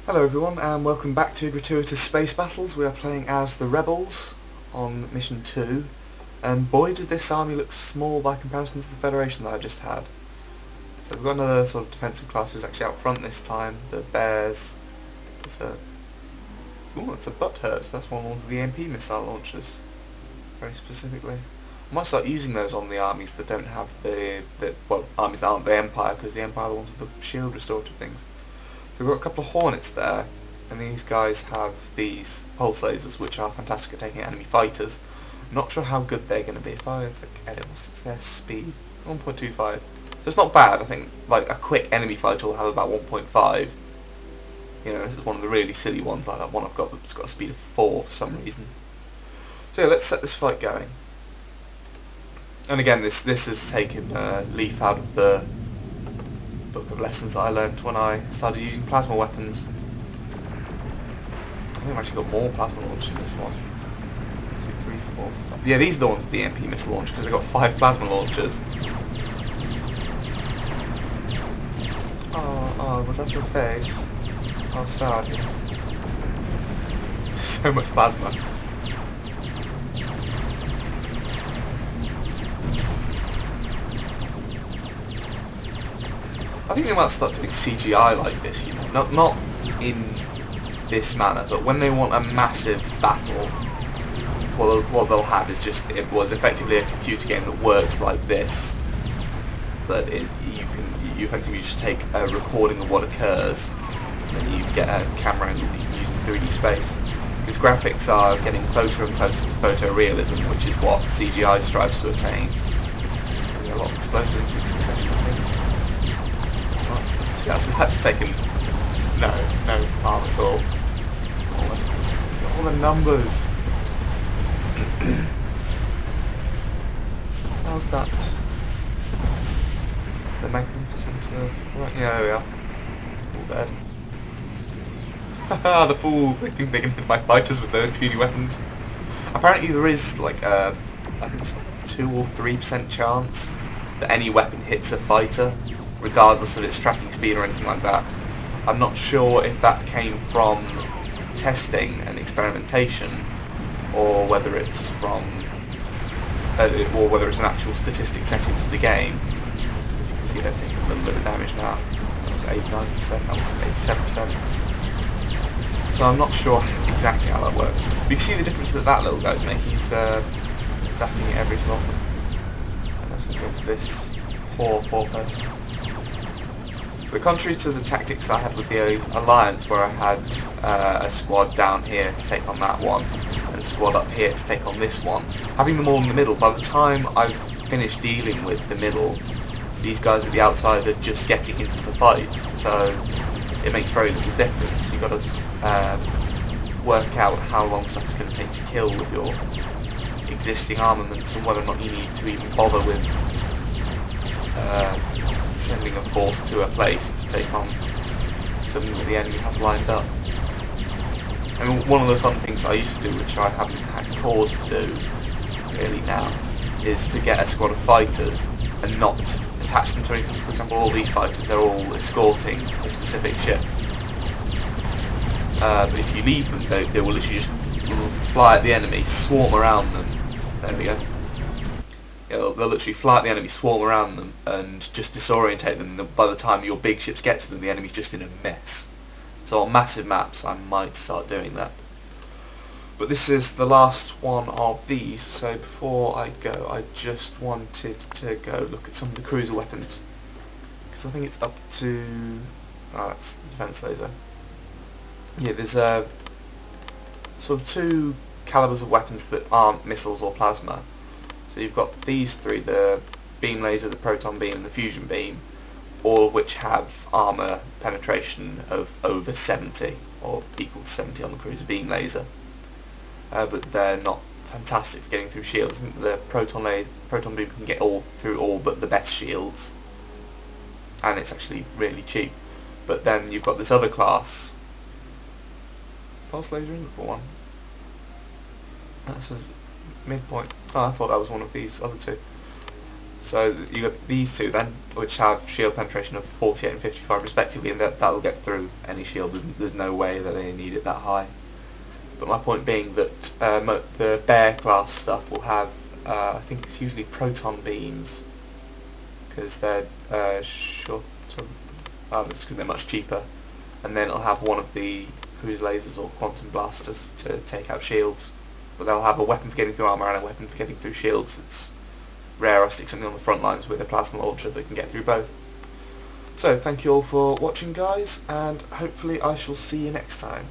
Hello everyone and welcome back to Gratuitous Space Battles. We are playing as the Rebels on Mission 2 and boy does this army look small by comparison to the Federation that I just had. So we've got another sort of defensive class who's actually out front this time, the Bears. It's a Butthurt, that's one of the EMP missile launchers, very specifically. I might start using those on the armies that don't have armies that aren't the Empire, because the Empire are the ones with the shield restorative things. So we've got a couple of Hornets there, and these guys have these pulse lasers which are fantastic at taking enemy fighters. I'm not sure how good they're going to be. If I click edit, what's their speed? 1.25. So it's not bad. I think like a quick enemy fighter will have about 1.5. You know, this is one of the really silly ones, like that one I've got that's got a speed of 4 for some reason. So yeah, let's set this fight going. And again, this has taken leaf out of the book of lessons that I learned when I started using plasma weapons. I think I've actually got more plasma launchers in this one. 2, 3, 4, 5. Yeah, these are the ones with the EMP missile launcher because I've got 5 plasma launchers. Oh, was that your face? Oh, sad. So much plasma. I think they might start doing CGI like this, you know, not in this manner, but when they want a massive battle, what they'll have is just, it was effectively a computer game that works like this, but you effectively just take a recording of what occurs, and then you get a camera angle that you can use in 3D space. Because graphics are getting closer and closer to photorealism, which is what CGI strives to attain. There's going to be a lot of explosions in succession, I think. That's taken no harm at all. All the numbers. How's that? The magnificent. Right, yeah, there we are. All dead. Haha, the fools! They think they can hit my fighters with their puny weapons. Apparently, there is like I think it's like 2 or 3% chance that any weapon hits a fighter, regardless of its tracking speed or anything like that. I'm not sure if that came from testing and experimentation, or whether it's from, or whether it's an actual statistic set into the game. As you can see, they're taking a little bit of damage now. That was 89%, that was 87%. So I'm not sure exactly how that works. But you can see the difference that little guy's making. He's zapping it every so often. And let's go for this poor person. But contrary to the tactics I had with the Alliance, where I had a squad down here to take on that one, and a squad up here to take on this one, having them all in the middle, by the time I've finished dealing with the middle, these guys at the outside are just getting into the fight, so it makes very little difference. You've got to work out how long stuff is going to take to kill with your existing armaments, and whether or not you need to even bother with sending a force to a place to take on something that the enemy has lined up. I mean, one of the fun things I used to do, which I haven't had cause to do really now, is to get a squad of fighters and not attach them to anything. For example, all these fighters, they're all escorting a specific ship. But if you leave them, they will literally just fly at the enemy, swarm around them. There we go. They'll literally fly at the enemy, swarm around them, and just disorientate them. By the time your big ships get to them, the enemy's just in a mess. So on massive maps, I might start doing that. But this is the last one of these, so before I go, I just wanted to go look at some of the cruiser weapons. Because I think it's up to... oh, that's the defense laser. Yeah, there's sort of 2 calibers of weapons that aren't missiles or plasma. So you've got these 3, the beam laser, the proton beam and the fusion beam, all of which have armour penetration of over 70, or equal to 70 on the cruiser beam laser. But they're not fantastic for getting through shields. I think the proton beam can get through all but the best shields, and it's actually really cheap. But then you've got this other class. Pulse laser in for one. That's a midpoint. Oh, I thought that was one of these other 2. So you got these two then, which have shield penetration of 48 and 55 respectively, and that'll get through any shield. There's no way that they need it that high. But my point being that the bear class stuff will have, I think it's usually proton beams, because they're short. That's because they're much cheaper. And then it'll have one of the cruise lasers or quantum blasters to take out shields. But they'll have a weapon for getting through armor and a weapon for getting through shields. That's rare. I stick something on the front lines with a plasma launcher that can get through both. So thank you all for watching, guys, and hopefully I shall see you next time.